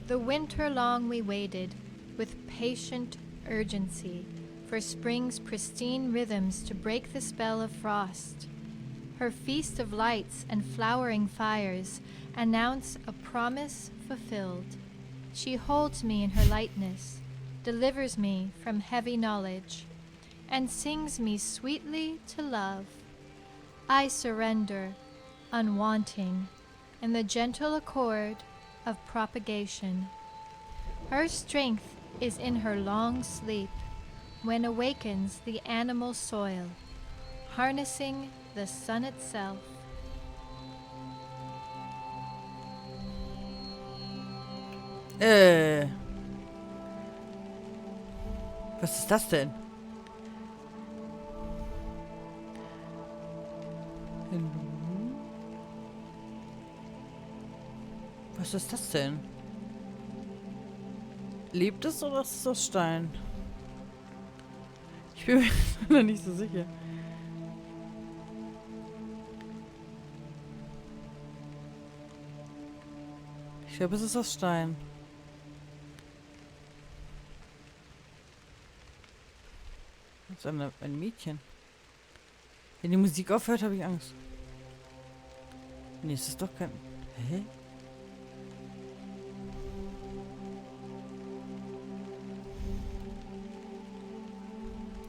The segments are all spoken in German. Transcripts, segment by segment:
The winter long we waited, with patient urgency, for spring's pristine rhythms to break the spell of frost. Her feast of lights and flowering fires announce a promise fulfilled. She holds me in her lightness, delivers me from heavy knowledge, and sings me sweetly to love. I surrender, unwanting, in the gentle accord of propagation. Her strength is in her long sleep, when awakens the animal soil, harnessing the sun itself. Was ist das denn? Was ist das denn? Lebt es oder ist es aus Stein? Ich bin mir nicht so sicher. Ich glaube, es ist aus Stein. Das ist ein Mädchen. Wenn die Musik aufhört, habe ich Angst. Nee, es ist doch kein... Hä?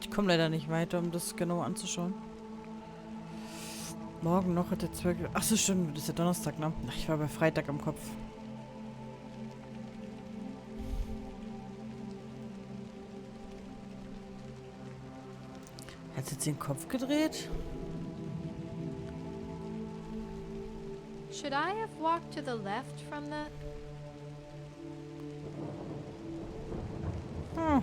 Ich komme leider nicht weiter, um das genau anzuschauen. Morgen noch hat der Zwerg... Ach so, stimmt, das ist ja Donnerstag, ne? Ach, ich war bei Freitag im Kopf. Hat jetzt den Kopf gedreht? Should I have walked to the left from the... Hm.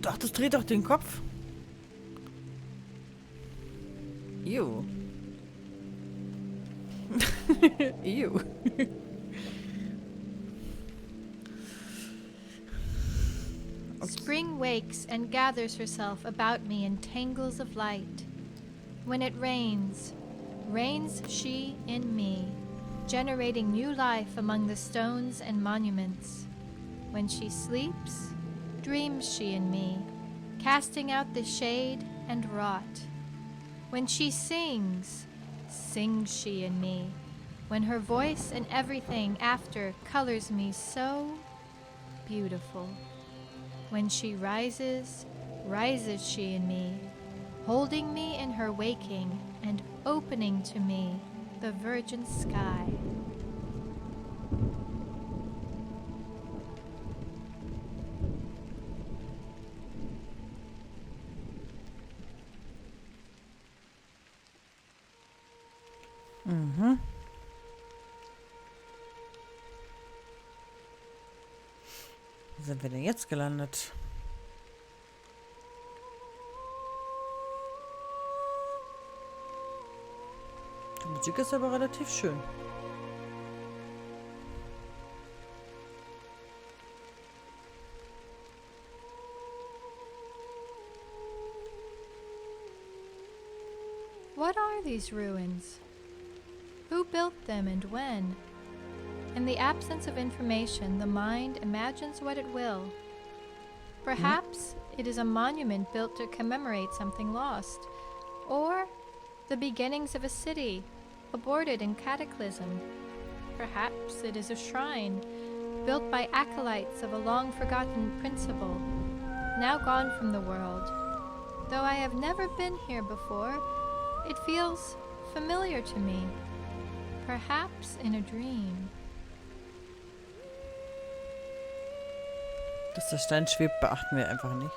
Doch, das dreht doch den Kopf. Ew. Ew. Spring wakes and gathers herself about me in tangles of light. When it rains, reigns she in me, generating new life among the stones and monuments. When she sleeps, dreams she in me, casting out the shade and rot. When she sings, sings she in me, when her voice and everything after colors me so beautiful. When she rises, rises she in me, holding me in her waking and opening to me the virgin sky. Mhm. Wo sind wir denn jetzt gelandet? Die Musik ist aber relativ schön. What are these ruins? Who built them and when? In the absence of information, the mind imagines what it will. Perhaps it is a monument built to commemorate something lost, or the beginnings of a city aborted in cataclysm. Perhaps it is a shrine built by acolytes of a long-forgotten principle, now gone from the world. Though I have never been here before, it feels familiar to me, perhaps in a dream. Dass der Stein schwebt, beachten wir einfach nicht.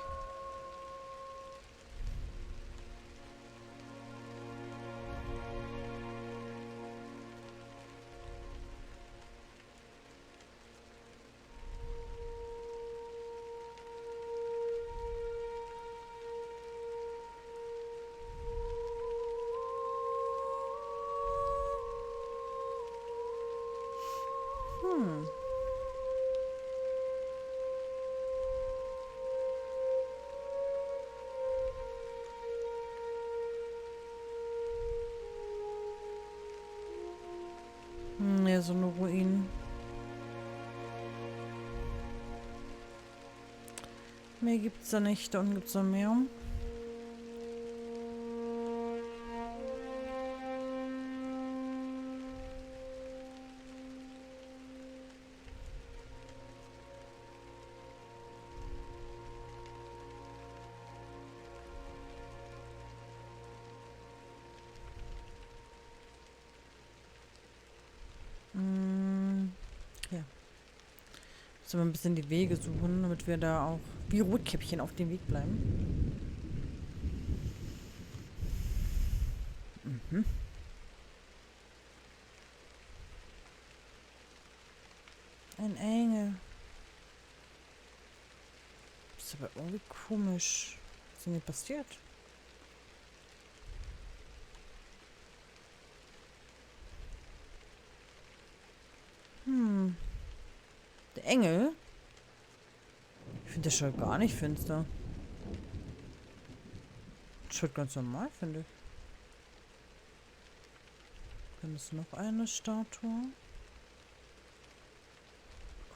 so eine Ruinen. Mehr gibt's da nicht. Da unten gibt's noch mehr. Ja. Müssen wir ein bisschen die Wege suchen, damit wir da auch wie Rotkäppchen auf dem Weg bleiben. Mhm. Ein Engel. Das ist aber irgendwie komisch. Was ist denn hier passiert? Der Engel? Ich finde, der schaut gar nicht finster. Schaut ganz normal, finde ich. Dann ist noch eine Statue.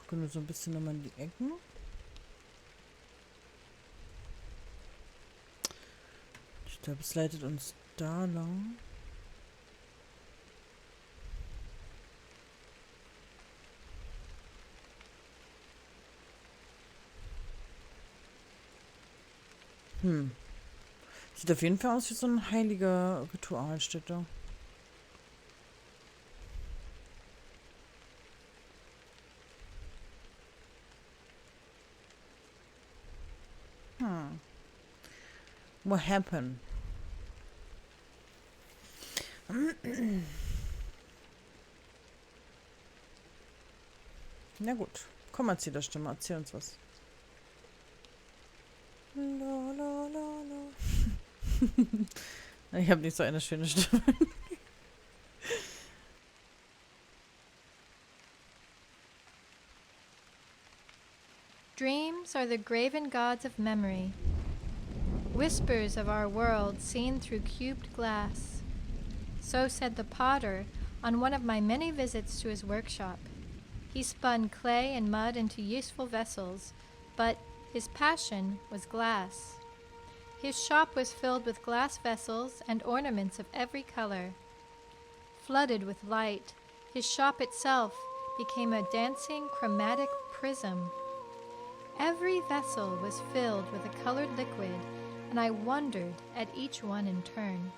Gucken wir so ein bisschen nochmal in die Ecken. Ich glaube, es leitet uns da lang. Sieht auf jeden Fall aus wie so ein heiliger Ritualstätte. What happened? Na gut. Komm, erzähl der Stimme. Erzähl uns was. La, la, la, la. Ich habe nicht so eine schöne Stimme. Dreams are the graven gods of memory, whispers of our world seen through cubed glass. So said the potter on one of my many visits to his workshop. He spun clay and mud into useful vessels, but his passion was glass. His shop was filled with glass vessels and ornaments of every color. Flooded with light, his shop itself became a dancing chromatic prism. Every vessel was filled with a colored liquid, and I wondered at each one in turn.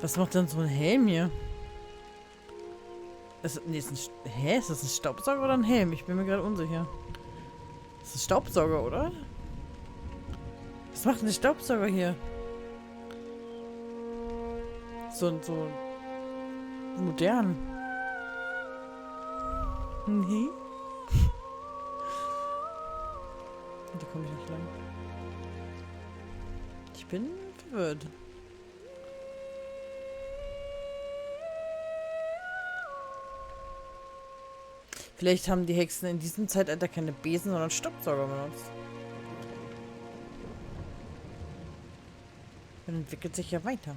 Was macht denn so ein Helm hier? Nee, ist ist das ein Staubsauger oder ein Helm? Ich bin mir gerade unsicher. Das ist ein Staubsauger, oder? Was macht denn der Staubsauger hier? So modern. Nee. Da komme ich nicht lang. Ich bin verwirrt. Vielleicht haben die Hexen in diesem Zeitalter keine Besen, sondern Staubsauger benutzt. Man entwickelt sich ja weiter.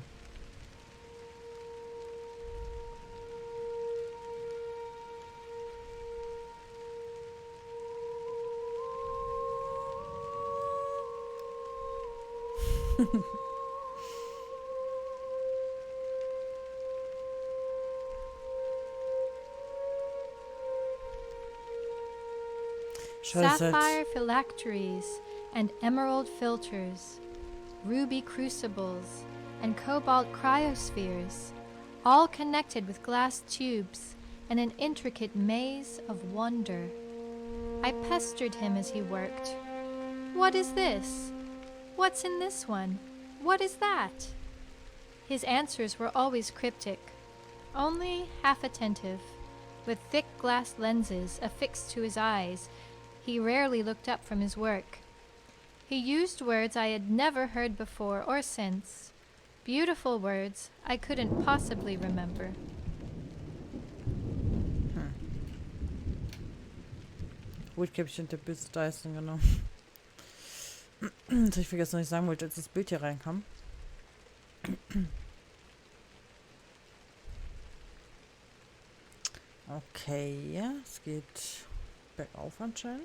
Sapphire phylacteries and emerald filters, ruby crucibles and cobalt cryospheres, all connected with glass tubes and an intricate maze of wonder. I pestered him as he worked. What is this? What's in this one? What is that? His answers were always cryptic, only half attentive. With thick glass lenses affixed to his eyes, he rarely looked up from his work. He used words I had never heard before or since, beautiful words I couldn't possibly remember. Brotkäppchen, der bis Dyson, genau. Das habe ich vergessen, was ich sagen wollte, als das Bild hier reinkam. Okay, ja, es geht bergauf anscheinend.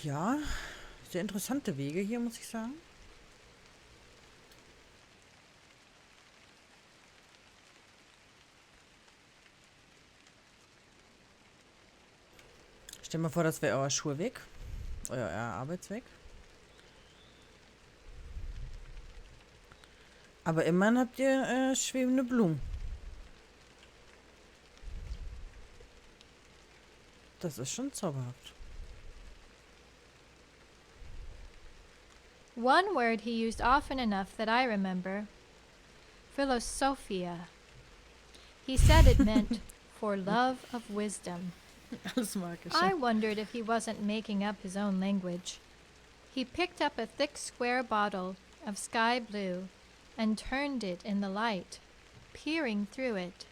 Ja, sehr interessante Wege hier, muss ich sagen. Stell dir mal vor, das wäre euer Schulweg. Euer Arbeitsweg. Aber immerhin habt ihr schwebende Blumen. Das ist schon zauberhaft. One word he used often enough that I remember. Philosophia. He said it meant for love of wisdom. Alles magisch. I wondered if he wasn't making up his own language. He picked up a thick square bottle of sky blue and turned it in the light, peering through it.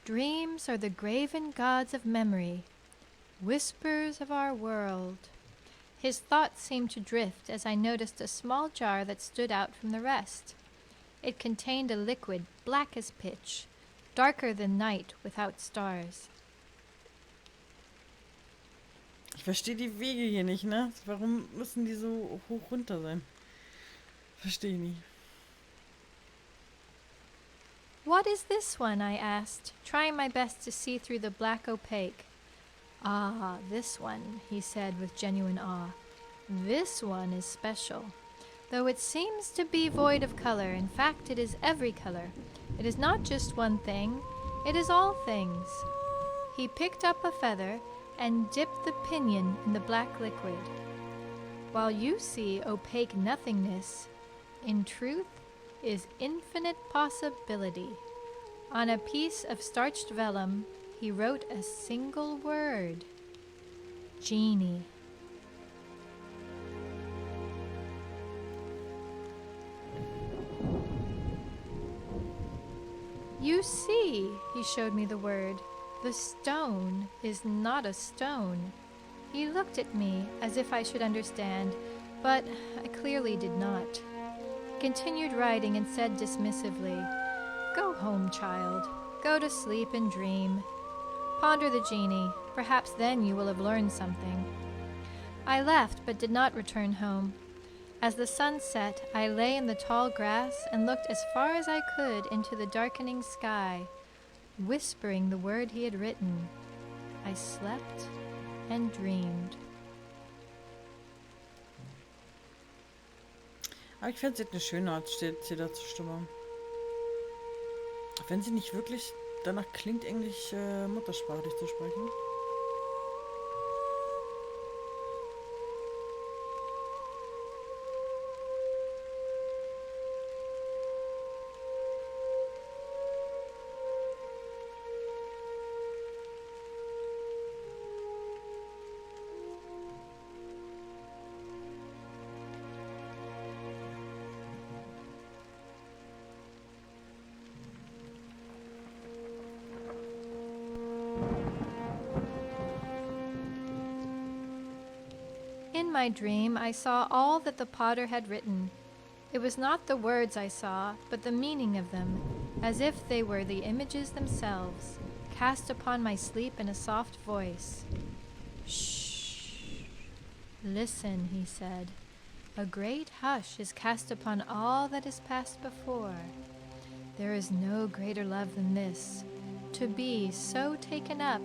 Dreams are the graven gods of memory, whispers of our world. His thoughts seemed to drift as I noticed a small jar that stood out from the rest. It contained a liquid black as pitch, darker than night without stars. Ich verstehe die Wege hier nicht, ne? Warum müssen die so hoch runter sein? Verstehe ich nicht. What is this one? I asked, trying my best to see through the black opaque. Ah, this one, he said with genuine awe. This one is special. Though it seems to be void of color, in fact it is every color. It is not just one thing, it is all things. He picked up a feather and dipped the pinion in the black liquid. While you see opaque nothingness, in truth is infinite possibility. On a piece of starched vellum, he wrote a single word. Genie. You see, he showed me the word. The stone is not a stone. He looked at me as if I should understand, but I clearly did not. He continued writing and said dismissively, "Go home, child. Go to sleep and dream. Ponder the genie. Perhaps then you will have learned something." I left but did not return home. As the sun set, I lay in the tall grass and looked as far as I could into the darkening sky, whispering the word he had written. I slept and dreamed. Aber ich finde, sie hat eine schöne Art, steht hier dazu Stimmung. Wenn sie nicht wirklich danach klingt, Englisch muttersprachlich zu sprechen. In my dream, I saw all that the potter had written. It was not the words I saw, but the meaning of them, as if they were the images themselves, cast upon my sleep in a soft voice. "Shh. Listen," he said. "A great hush is cast upon all that is past before. There is no greater love than this, to be so taken up,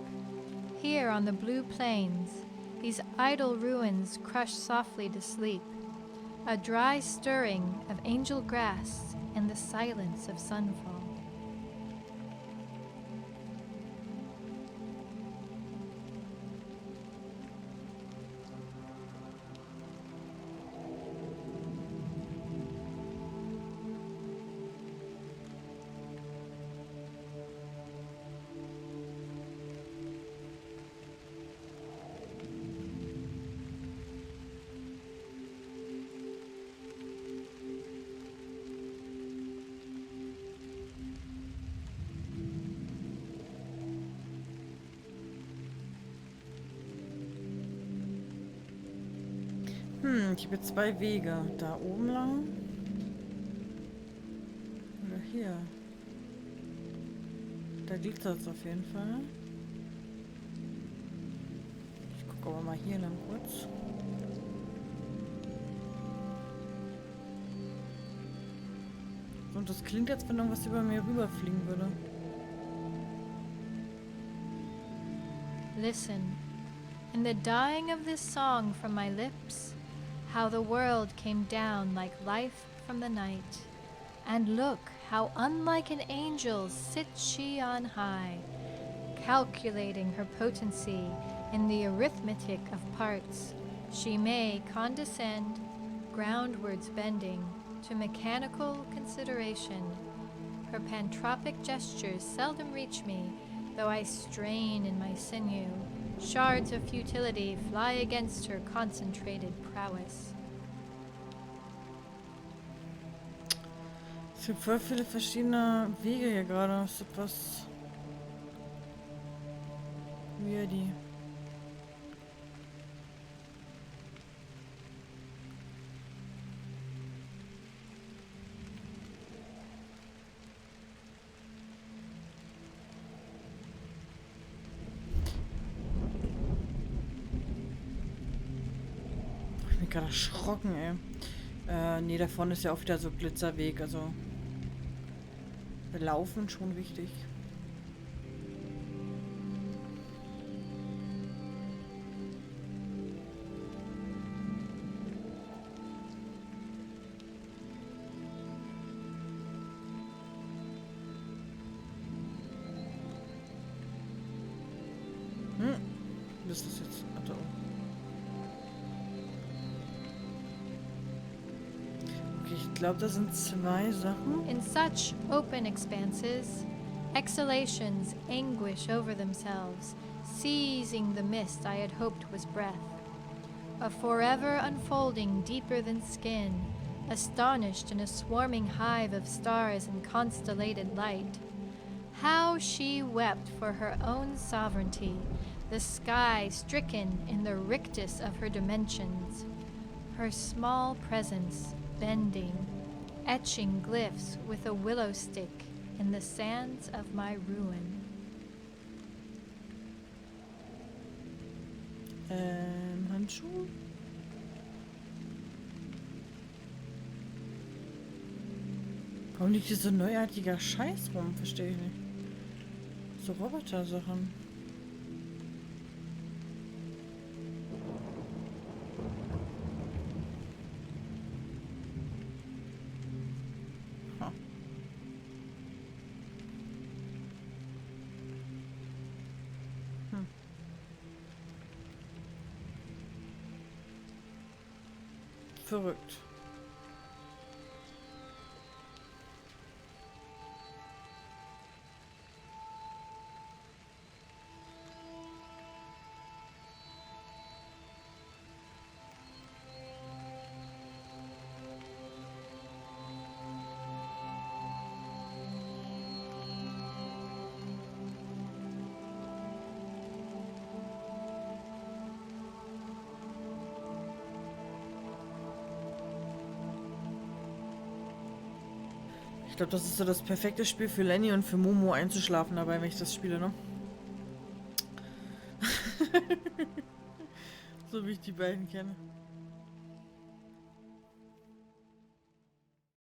here on the blue plains, these idle ruins crushed softly to sleep, a dry stirring of angel grass and the silence of sunfall." Ich habe jetzt zwei Wege. Da oben lang. Oder hier. Da glitzert es auf jeden Fall. Ich gucke aber mal hier lang kurz. Und das klingt, als wenn irgendwas über mir rüberfliegen würde. Listen, in the dying of this song from my lips, how the world came down like life from the night. And look, how unlike an angel sits she on high, calculating her potency in the arithmetic of parts. She may condescend, groundwards bending, to mechanical consideration. Her pantropic gestures seldom reach me, though I strain in my sinew. Shards of futility fly against her concentrated prowess. Es gibt voll viele verschiedene Wege hier gerade. Das ist etwas weirdy. Ich bin gerade erschrocken, ey. Nee, da vorne ist ja auch wieder so Glitzerweg, also Laufen schon wichtig. Was ist das jetzt? Warte, okay, ich glaube, das sind zwei Sachen. In such open expanses, exhalations anguish over themselves, seizing the mist I had hoped was breath. A forever unfolding deeper than skin, astonished in a swarming hive of stars and constellated light. How she wept for her own sovereignty, the sky stricken in the rictus of her dimensions. Her small presence bending, etching glyphs with a willow stick in the sands of my ruin. Handschuh? Warum liegt hier so neuartiger Scheiß rum? Verstehe ich nicht. So Roboter-Sachen. Verrückt. Ich glaube, das ist so das perfekte Spiel für Lenny und für Momo einzuschlafen dabei, wenn ich das spiele, ne? So wie ich die beiden kenne.